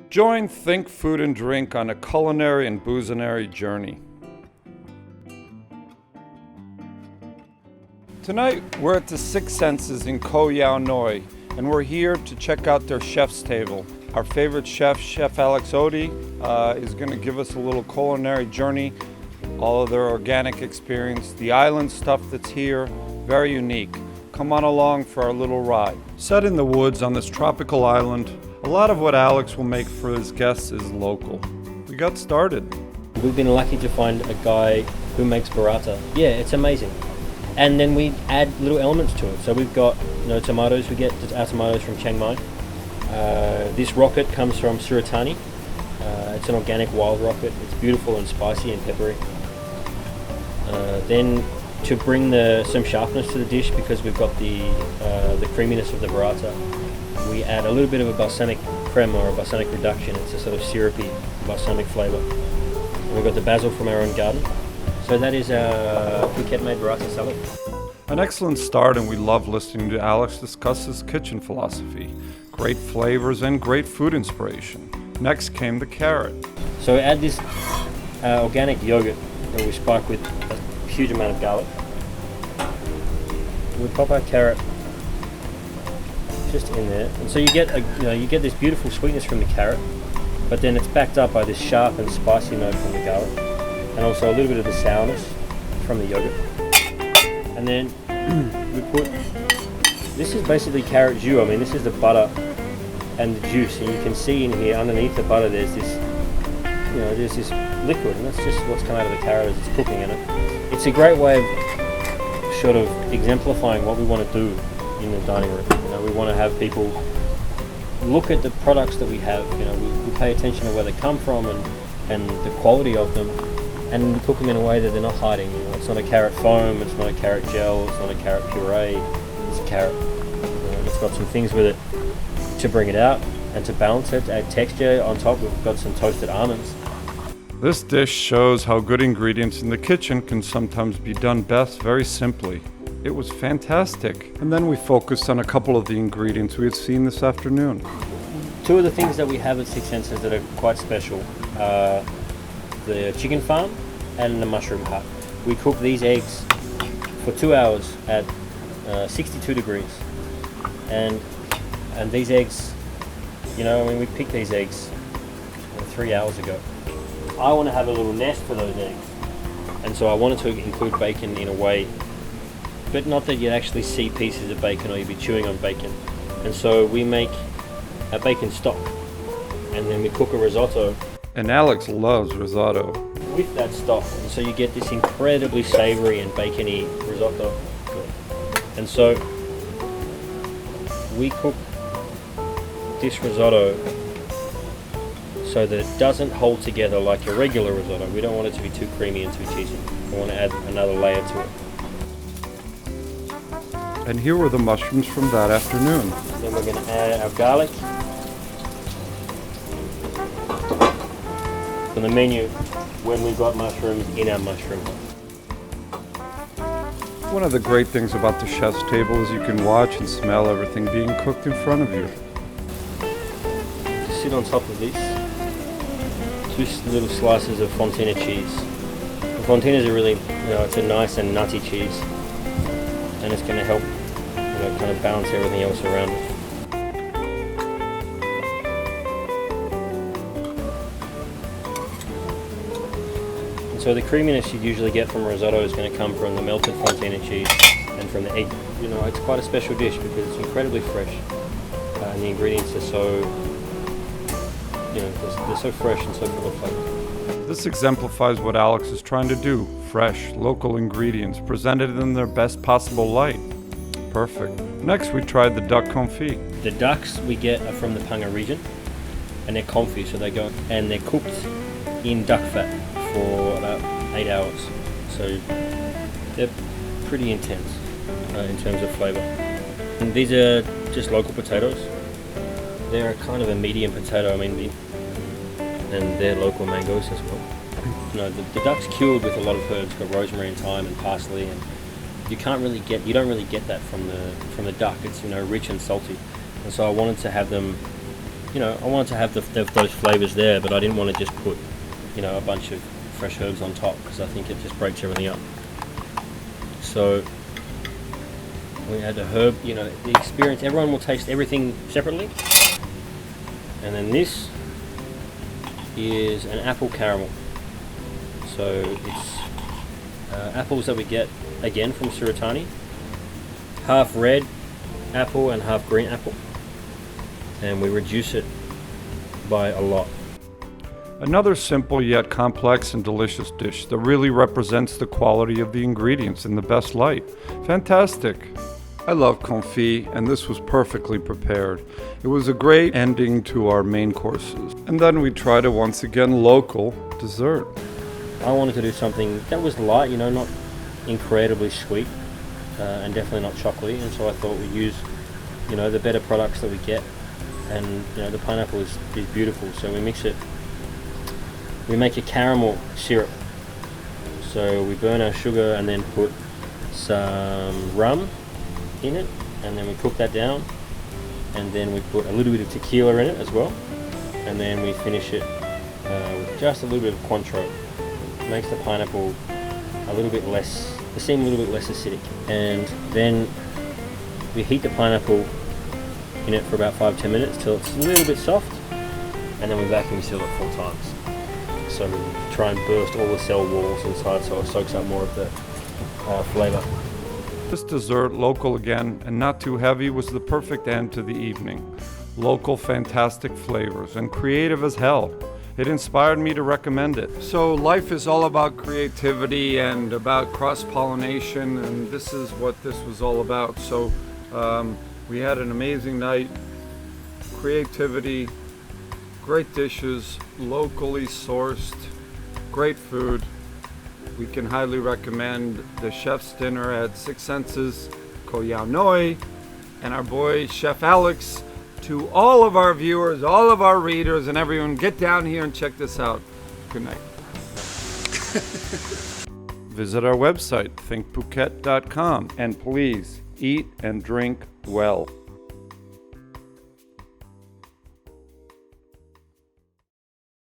Join Think Food and Drink on a culinary and boozinary journey. Tonight, we're at the Six Senses in Koh Yao Noi, and we're here to check out their chef's table. Our favorite chef, Chef Alex Odie, is going to give us a little culinary journey, all of their organic experience, the island stuff that's here, very unique. Come on along for our little ride. Set in the woods on this tropical island, a lot of what Alex will make for his guests is local. We got started. We've been lucky to find a guy who makes burrata. Yeah, it's amazing. And then we add little elements to it. So we've got tomatoes. We get our tomatoes from Chiang Mai. This rocket comes from Suratani. It's an organic wild rocket. It's beautiful and spicy and peppery. Then to bring some sharpness to the dish, because we've got the creaminess of the burrata, we add a little bit of a balsamic creme or a balsamic reduction. It's a sort of syrupy balsamic flavour. And we've got the basil from our own garden. So that is our Phuket-made burrata salad. An excellent start, and we love listening to Alex discuss his kitchen philosophy. Great flavors and great food inspiration. Next came the carrot. So we add this organic yogurt that we spike with a huge amount of garlic. We pop our carrot just in there, and so you get this beautiful sweetness from the carrot, but then it's backed up by this sharp and spicy note from the garlic, and also a little bit of the sourness from the yogurt. And then we put, this is basically carrot jus. I mean, this is the butter and the juice, and you can see in here underneath the butter there's this liquid, and that's just what's come out of the carrot as it's cooking in it. It's a great way of sort of exemplifying what we want to do in the dining room. We want to have people look at the products that we have. We pay attention to where they come from and the quality of them, and we cook them in a way that they're not hiding. It's not a carrot foam, it's not a carrot gel, it's not a carrot puree, it's a carrot. It's got some things with it to bring it out and to balance it, to add texture. On top we've got some toasted almonds. This dish shows how good ingredients in the kitchen can sometimes be done best very simply. It was fantastic. And then we focused on a couple of the ingredients we had seen this afternoon. Two of the things that we have at Six Senses that are quite special are the chicken farm and the mushroom hut. We cook these eggs for 2 hours at 62 degrees. And these eggs, we picked these eggs 3 hours ago. I want to have a little nest for those eggs. And so I wanted to include bacon in a way, but not that you'd actually see pieces of bacon or you'd be chewing on bacon. And so we make a bacon stock, and then we cook a risotto. And Alex loves risotto. With that stock, and so you get this incredibly savoury and bacony risotto. And so we cook this risotto so that it doesn't hold together like a regular risotto. We don't want it to be too creamy and too cheesy. We want to add another layer to it. And here were the mushrooms from that afternoon. Then we're going to add our garlic. On the menu, when we've got mushrooms in our mushroom hut. One of the great things about the chef's table is you can watch and smell everything being cooked in front of you. To sit on top of this, two little slices of fontina cheese. The fontina is a really, it's a nice and nutty cheese, and it's going to help, kind of balance everything else around it. And so the creaminess you usually get from risotto is going to come from the melted fontina cheese and from the egg. It's quite a special dish because it's incredibly fresh, and the ingredients are so, they're so fresh and so full of flavor. This exemplifies what Alex is trying to do. Fresh, local ingredients presented in their best possible light. Perfect. Next we tried the duck confit. The ducks we get are from the Punga region, and they're confit, so they're cooked in duck fat for about 8 hours. So they're pretty intense in terms of flavour. And these are just local potatoes. They're kind of a medium potato, and they're local mangoes as well. The duck's cured with a lot of herbs, got rosemary and thyme and parsley, and you don't really get that from the duck. It's rich and salty, and so I wanted to have them I wanted to have those flavors there, but I didn't want to just put, a bunch of fresh herbs on top because I think it just breaks everything up. So we had a herb, the experience. Everyone will taste everything separately. And then this is an apple caramel. So it's apples that we get again from Suratani. Half red apple and half green apple. And we reduce it by a lot. Another simple yet complex and delicious dish that really represents the quality of the ingredients in the best light. Fantastic! I love confit, and this was perfectly prepared. It was a great ending to our main courses. And then we tried a once again local dessert. I wanted to do something that was light, not incredibly sweet, and definitely not chocolatey. And so I thought we'd use, the better products that we get. And the pineapple is beautiful, so we mix it. We make a caramel syrup. So we burn our sugar and then put some rum in it, and then we cook that down, and then we put a little bit of tequila in it as well, and then we finish it with just a little bit of Cointreau. It makes the pineapple seem a little bit less acidic. And then we heat the pineapple in it for about 5-10 minutes till it's a little bit soft, and then we vacuum seal it 4 times. So we try and burst all the cell walls inside so it soaks up more of the flavor. This dessert, local again and not too heavy, was the perfect end to the evening. Local, fantastic flavors and creative as hell. It inspired me to recommend it. So life is all about creativity and about cross-pollination, and this is what this was all about. So we had an amazing night, creativity, great dishes, locally sourced, great food. We can highly recommend the chef's dinner at Six Senses, Koh Yao Noi, and our boy Chef Alex. To all of our viewers, all of our readers, and everyone, get down here and check this out. Good night. Visit our website, thinkphuket.com, and please eat and drink well.